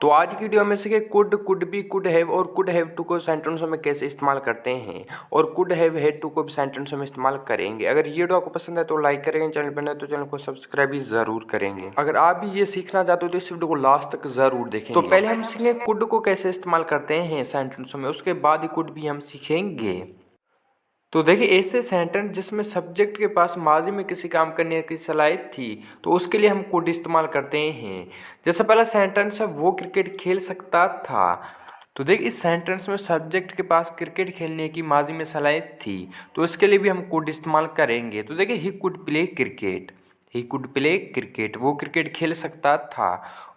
तो आज की वीडियो में सीखे कुड बी, कुड हैव और कुड हैव टू को सेंटेंसों में कैसे इस्तेमाल करते हैं और कुड हैव हैड टू को भी सेंटेंसों में इस्तेमाल करेंगे। अगर ये वीडियो आपको पसंद है तो लाइक करेंगे, चैनल पर नए तो चैनल को सब्सक्राइब भी जरूर करेंगे। अगर आप भी ये सीखना चाहते हो तो इस वीडियो को लास्ट तक जरूर देखेंगे। तो पहले हम सीखेंगे कुड को कैसे इस्तेमाल करते हैं सेंटेंसों में, उसके बाद ही कुड भी हम सीखेंगे। तो देखिए ऐसे सेंटेंस जिसमें सब्जेक्ट के पास माजी में किसी काम करने की सलाहियत थी तो उसके लिए हम कुड इस्तेमाल करते हैं। जैसे पहला सेंटेंस है वो क्रिकेट खेल सकता था। तो देखिए इस सेंटेंस में सब्जेक्ट के पास क्रिकेट खेलने की माजी में सलाहियत थी तो इसके लिए भी हम कुड इस्तेमाल करेंगे। तो देखिए he could play cricket, he could play cricket, वो क्रिकेट खेल सकता था।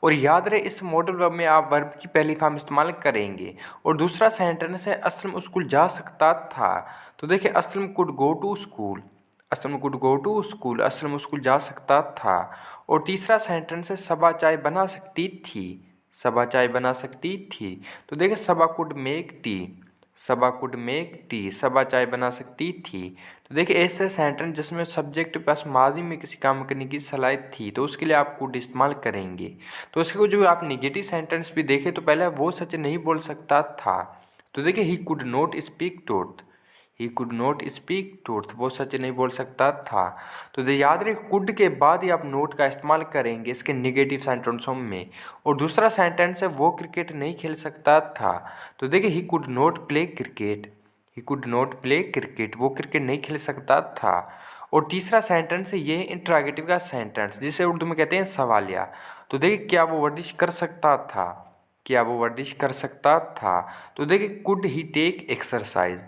और याद रहे इस मॉडल वर्ब में आप वर्ब की पहली फॉर्म इस्तेमाल करेंगे। और दूसरा सेंटेंस है असलम स्कूल जा सकता था। तो देखिए Aslam could go to school, Aslam could go to school, Aslam school जा सकता था। और तीसरा सेंटेंस है सबा चाय बना सकती थी, सबा चाय बना सकती थी। तो देखिए Saba could make tea, Saba could make tea, Saba चाय बना सकती थी। तो देखिए ऐसे सेंटेंस जिसमें सब्जेक्ट के पास माजी में किसी काम करने की सलाहियत थी तो उसके लिए आप कुड इस्तेमाल करेंगे। तो उसके जो आप निगेटिव सेंटेंस भी देखें तो पहले वो सच नहीं बोल सकता था। तो देखिए he could not speak truth, he could not speak truth, वो सच नहीं बोल सकता था। तो याद रहे कुड के बाद ही आप नोट का इस्तेमाल करेंगे इसके निगेटिव सेंटेंसों में। और दूसरा सेंटेंस है वो क्रिकेट नहीं खेल सकता था। तो देखिए he could not play cricket, he could not play cricket, वो क्रिकेट नहीं खेल सकता था। और तीसरा सेंटेंस है ये इंट्रोगेटिव का सेंटेंस जिसे उर्दू में कहते हैं सवालिया। तो देखिए क्या वो वर्जिश कर सकता था, क्या वो वर्जिश कर सकता था। तो देखिए could he take exercise,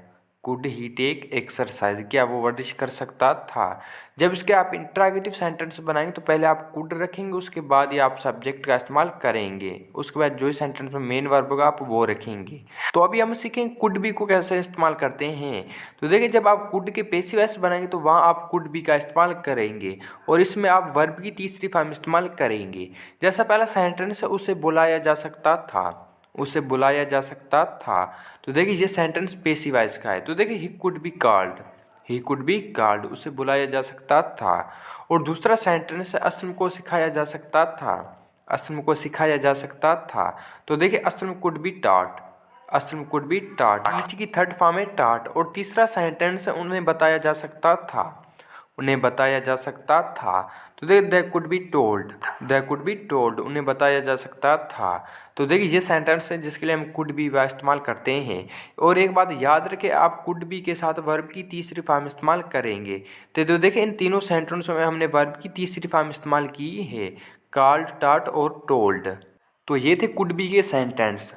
could he take exercise, क्या वो वर्जिश कर सकता था। जब इसके आप इंट्रोगेटिव सेंटेंस बनाएंगे तो पहले आप कुड रखेंगे, उसके बाद ही आप सब्जेक्ट का इस्तेमाल करेंगे, उसके बाद जो सेंटेंस में मेन वर्ब होगा आप वो रखेंगे। तो अभी हम सीखेंगे कुड बी को कैसे इस्तेमाल करते हैं। तो देखिए जब आप कुड के पैसिव वॉइस बनाएंगे तो वहाँ आप कुड बी का इस्तेमाल करेंगे और इसमें आप वर्ब की तीसरी फॉर्म इस्तेमाल करेंगे। जैसा पहला सेंटेंस है उसे बुलाया जा सकता था, उसे बुलाया जा सकता था। तो देखिए ये सेंटेंस पैसिव वॉइस का है। तो देखिए he could be called, he could be called, उसे बुलाया जा सकता था। और दूसरा सेंटेंस है असलम को सिखाया जा सकता था, असलम को सिखाया जा सकता था। तो देखिए Aslam could be taught, Aslam could be taught, नीचे की थर्ड फॉर्म है टॉट। और तीसरा सेंटेंस है उन्हें बताया जा सकता था, उन्हें बताया जा सकता था। तो देखिए the could be told, the could be told, उन्हें बताया जा सकता था। तो देखिए ये सेंटेंस है जिसके लिए हम कुड बी का इस्तेमाल करते हैं। और एक बात याद रखें आप कुड बी के साथ वर्ब की तीसरी फॉर्म इस्तेमाल करेंगे। तो देखिए इन तीनों सेंटेंसों में हमने वर्ब की तीसरी फॉर्म इस्तेमाल की है, कॉल्ड, टॉट और टोल्ड। तो ये थे कुड बी के सेंटेंस।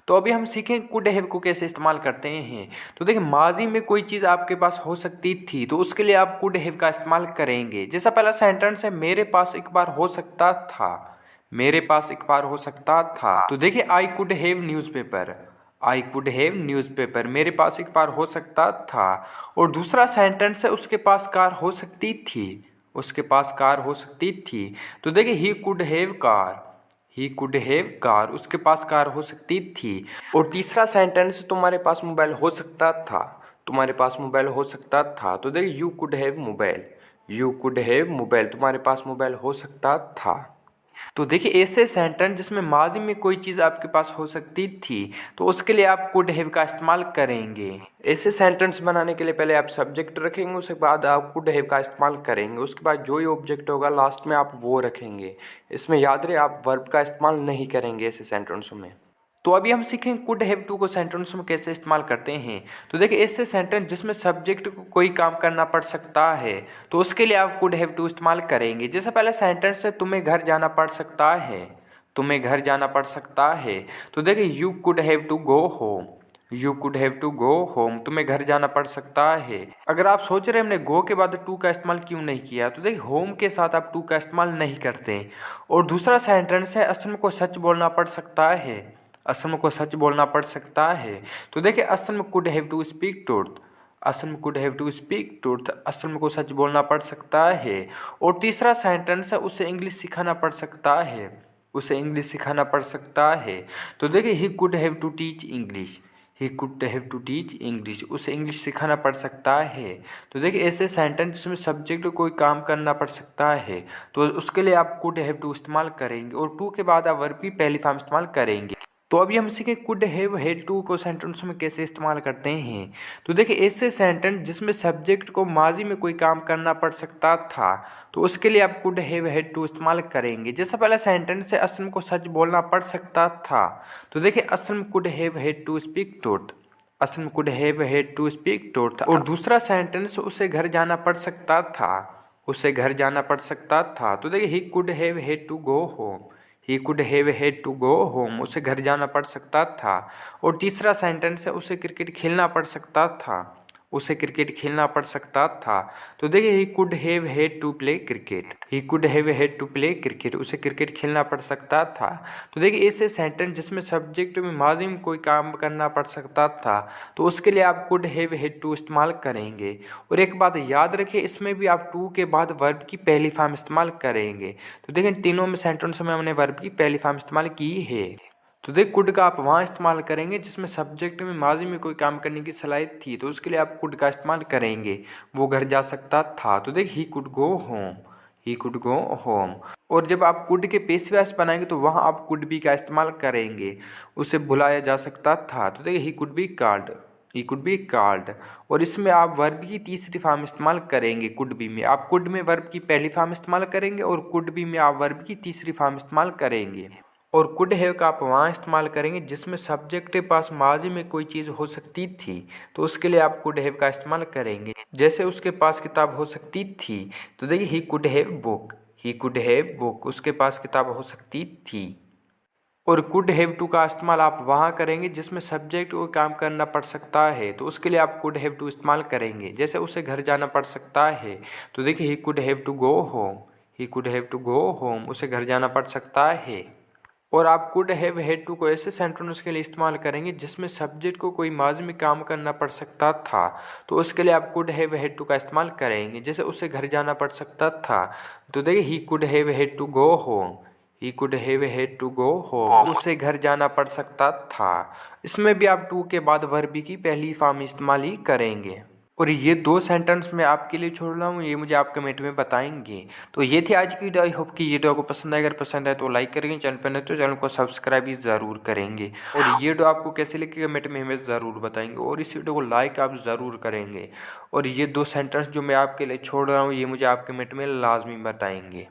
तो अभी हम सीखें कुड हैव को कैसे इस्तेमाल करते हैं। तो देखिए माजी में कोई चीज़ आपके पास हो सकती थी तो उसके लिए आप कुड हैव का इस्तेमाल करेंगे। जैसा पहला सेंटेंस है मेरे पास एक बार हो सकता था, मेरे पास एक बार हो सकता था। तो देखिए I could have newspaper, I could have newspaper, मेरे पास एक बार हो सकता था। और दूसरा सेंटेंस है उसके पास कार हो सकती थी, उसके पास कार हो सकती थी। तो देखिए he could have car, he could have car, उसके पास कार हो सकती थी। और तीसरा सेंटेंस तुम्हारे पास मोबाइल हो सकता था, तुम्हारे पास मोबाइल हो सकता था। तो देखिए you could have mobile, you could have mobile, तुम्हारे पास मोबाइल हो सकता था। तो देखिए ऐसे सेंटेंस जिसमें माजी में कोई चीज़ आपके पास हो सकती थी तो उसके लिए आप कुड हैव का इस्तेमाल करेंगे। ऐसे सेंटेंस बनाने के लिए पहले आप सब्जेक्ट रखेंगे, उसके बाद आप कुड हैव का इस्तेमाल करेंगे, उसके बाद जो ही ऑब्जेक्ट होगा लास्ट में आप वो रखेंगे। इसमें याद रहे आप वर्ब का इस्तेमाल नहीं करेंगे ऐसे सेंटेंसों में। तो अभी हम सीखेंगे कुड हैव टू को सेंटेंस में कैसे इस्तेमाल करते हैं। तो देखिए ऐसे सेंटेंस जिसमें सब्जेक्ट को कोई काम करना पड़ सकता है तो उसके लिए आप कुड हैव टू इस्तेमाल करेंगे। जैसे पहले सेंटेंस है तुम्हें घर जाना पड़ सकता है, तुम्हें घर जाना पड़ सकता है। तो देखिए you could have to go home, you could have to go home, तुम्हें घर जाना पड़ सकता है। अगर आप सोच रहे हैं हमने गो के बाद टू का इस्तेमाल क्यों नहीं किया तो देखिए होम के साथ आप टू का इस्तेमाल नहीं करते। और दूसरा सेंटेंस है असलम को सच बोलना पड़ सकता है, असलम को सच बोलना पड़ सकता है। तो देखिए Aslam could have to speak truth, Aslam could have to speak truth, Aslam को सच बोलना पड़ सकता है। और तीसरा सेंटेंस है उसे इंग्लिश सिखाना पड़ सकता है, उसे इंग्लिश सिखाना पड़ सकता है। तो देखिए he could have to teach English, he could have to teach English, उसे इंग्लिश सिखाना पड़ सकता है। तो देखिए ऐसे सेंटेंस जिसमें सब्जेक्ट कोई काम करना पड़ सकता है तो उसके लिए आप कुड हैव टू इस्तेमाल करेंगे और टू के बाद आप वर्ब की पहली फॉर्म इस्तेमाल करेंगे। तो अभी हम सीखें कुड हैव हैड टू को सेंटेंस में कैसे इस्तेमाल करते हैं। तो देखिए ऐसे सेंटेंस जिसमें सब्जेक्ट को माजी में कोई काम करना पड़ सकता था तो उसके लिए आप कुड हैव हैड टू इस्तेमाल करेंगे। जैसा पहला सेंटेंस है असलम को सच बोलना पड़ सकता था, तो देखिए Aslam could have had to speak truth, Aslam could have had to speak truth. और दूसरा सेंटेंस उसे घर जाना पड़ सकता था, उसे घर जाना पड़ सकता था, तो देखिए he could have had to go home, he could have had to go home, उसे घर जाना पड़ सकता था। और तीसरा सेंटेंस है उसे क्रिकेट खेलना पड़ सकता था, उसे क्रिकेट खेलना पड़ सकता था, तो देखिए he could have had to play cricket, he could have had to play cricket, उसे क्रिकेट खेलना पड़ सकता था। तो देखिए ऐसे सेंटेंस जिसमें सब्जेक्ट में माजी में कोई काम करना पड़ सकता था तो उसके लिए आप कुड हैव हैड टू इस्तेमाल करेंगे। और एक बात याद रखिए इसमें भी आप टू के बाद वर्ब की पहली फॉर्म इस्तेमाल करेंगे। तो देखिए तीनों में सेंटेंस में हमने वर्ब की पहली फॉर्म इस्तेमाल की है। तो देख कुड का आप वहाँ इस्तेमाल करेंगे जिसमें सब्जेक्ट में माजी में कोई काम करने की सलाहियत थी तो उसके लिए आप कुड का इस्तेमाल करेंगे, वो घर जा सकता था, तो देख he could go home, he could go home. और जब आप कुड के पेश वाक्य बनाएंगे तो वहाँ आप कुड बी का इस्तेमाल करेंगे, उसे बुलाया जा सकता था, तो देखिए he could be called, he could be called. और इसमें आप वर्ब की तीसरी फॉर्म इस्तेमाल करेंगे। कुड बी में आप कुड में वर्ब की पहली फॉर्म इस्तेमाल करेंगे और कुड बी में आप वर्ब की तीसरी फॉर्म इस्तेमाल करेंगे। और कुड हैव का आप वहाँ इस्तेमाल करेंगे जिसमें सब्जेक्ट के पास माजी में कोई चीज़ हो सकती थी तो उसके लिए आप कुड हैव का इस्तेमाल करेंगे। जैसे उसके पास किताब हो सकती थी, तो देखिए he could have book, he could have book, उसके पास किताब हो सकती थी। और कुड हैव टू का इस्तेमाल आप वहाँ करेंगे जिसमें सब्जेक्ट को काम करना पड़ सकता है तो उसके लिए आप कुड हैव टू इस्तेमाल करेंगे। जैसे उसे घर जाना पड़ सकता है, तो देखिए he could have to go home, he could have to go home, उसे घर जाना पड़ सकता है। और आप कुड हैव हैड टू को ऐसे सेंटेंस के लिए इस्तेमाल करेंगे जिसमें सब्जेक्ट को कोई माजी में काम करना पड़ सकता था तो उसके लिए आप कुड हैव हैड टू का इस्तेमाल करेंगे। जैसे उसे घर जाना पड़ सकता था, तो देखिए he could have had to go home, he could have had to go home, उसे घर जाना पड़ सकता था। इसमें भी आप टू के बाद वर्ब की पहली फॉर्म इस्तेमाल ही करेंगे। और ये दो सेंटेंस मैं आपके लिए छोड़ रहा हूँ, ये मुझे आप कमेंट में बताएंगे। तो ये थी आज की वीडियो। आई होप कि ये वीडियो आपको पसंद आए, अगर पसंद आए तो लाइक करेंगे, चैनल पर नहीं तो चैनल को सब्सक्राइब भी ज़रूर करेंगे। और ये वीडियो आपको कैसे लगे कमेंट में हमें ज़रूर बताएंगे और इस वीडियो को लाइक आप ज़रूर करेंगे। और ये दो सेंटेंस जो मैं आपके लिए छोड़ रहा हूँ ये मुझे आप कमेंट में लाजमी बताएंगे।